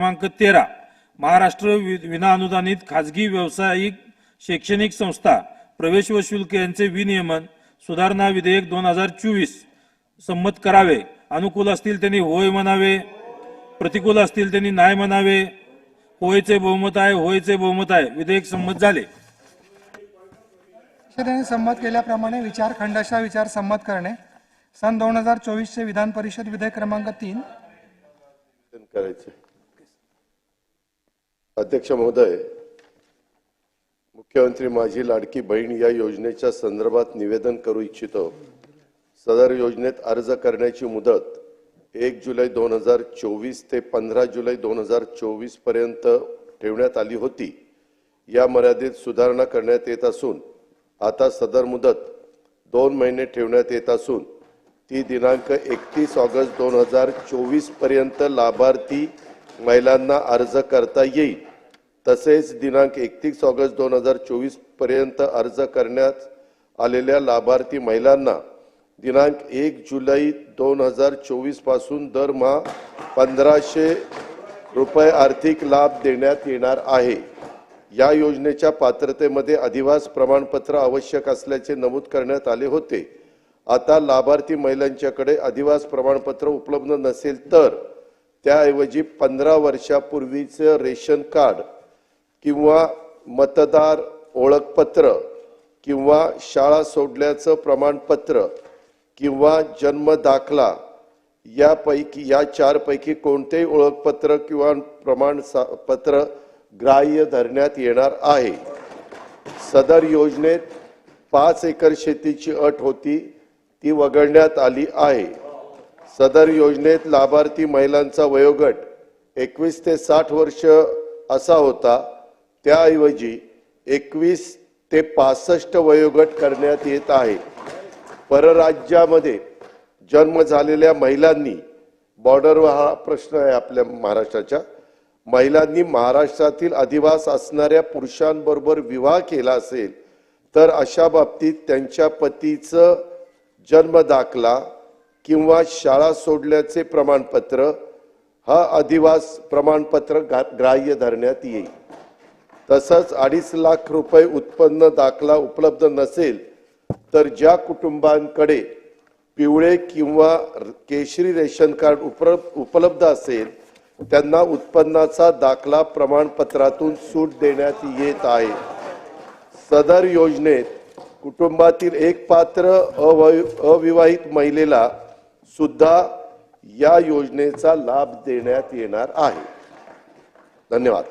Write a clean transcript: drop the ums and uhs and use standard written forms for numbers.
क्रमांक 13 महाराष्ट्र विना अनुदानित खाजगी व्यावसायिक शैक्षणिक संस्था प्रवेश व शुल्क यांचे विनियमन सुधारणा विधेयक 2024 संमत करावे। अनुकूल असतील त्यांनी होय म्हणावे, प्रतिकूल असतील त्यांनी नाही म्हणावे। होयचे बहुमत आहे, होयचे बहुमत आहे। विधेयक संमत झाले। संमत केल्याप्रमाणे विचार खंडशः विचार संमत करणे सन 2024 चे विधान परिषद विधेयक क्रमांक 3 करायचे। अध्यक्ष महोदय, मुख्यमंत्री माझी लाडकी बहीण या योजनेच्या संदर्भात निवेदन करू इच्छितो। सदर योजनेत अर्ज करण्याची मुदत 1 जुलै 2024 ते 15 जुलै 2024 पर्यंत ठेवण्यात आली होती। या मर्यादेत सुधारणा करण्यात येत असून आता सदर मुदत 2 महिने ठेवण्यात येत असून ती दिनांक 31 ऑगस्ट 2024 पर्यंत लाभार्थी महिलांना अर्ज करता येईल। तसेच दिनांक 31 ऑगस्ट 2024 पर्यंत अर्ज करण्यात आलेल्या लाभार्थी महिलांना दिनांक 1 जुलै 2024 पासून दरमहा 1500 रुपये आर्थिक लाभ देण्यात येणार आहे। या योजनेच्या पात्रतेमध्ये अधिवास प्रमाणपत्र आवश्यक असल्याचे नमूद करण्यात आले होते। आता लाभार्थी महिलांच्याकडे अधिवास प्रमाणपत्र उपलब्ध नसेल तर त्याऐवजी 15 वर्षापूर्वीचे रेशन कार्ड किंवा मतदार ओळखपत्र किंवा शाळा सोडल्याचं प्रमाणपत्र किंवा जन्म दाखला या 4 पैकी कोणतेही ओळखपत्र किंवा प्रमाणपत्र ग्राह्य धरण्यात येणार आहे। सदर योजनेत 5 एकर शेतीची अट होती, ती वगळण्यात आली आहे। सदर योजनेत लाभार्थी महिलांचा वयोगट 21 ते 60 वर्ष असा होता, त्याऐवजी 21 ते 65 वयोगट करण्यात येत आहे। परराज्यामध्ये जन्म झालेल्या महिलांनी बॉर्डरवर हा प्रश्न आहे आपल्या महाराष्ट्राच्या महिलांनी महाराष्ट्रातील अधिवास असणाऱ्या पुरुषांबरोबर विवाह केला असेल तर अशा बाबतीत त्यांच्या पतीचं जन्म दाखला किंवा शाळा सोडल्याचे प्रमाणपत्र हा अधिवास प्रमाणपत्र ग्राह्य धरण्यात येईल। तसंच 2.5 लाख रुपये उत्पन्न दाखला उपलब्ध नसेल तर ज्या कुटुंबांकडे पिवळे किंवा केशरी रेशन कार्ड उपलब्ध असेल त्यांना उत्पन्नाचा दाखला प्रमाणपत्रातून सूट देण्यात येत आहे। सदर योजनेत कुटुंबातील एक पात्र अविवाहित महिलेला सुद्धा या योजनेचा लाभ देण्यात येणार आहे। धन्यवाद।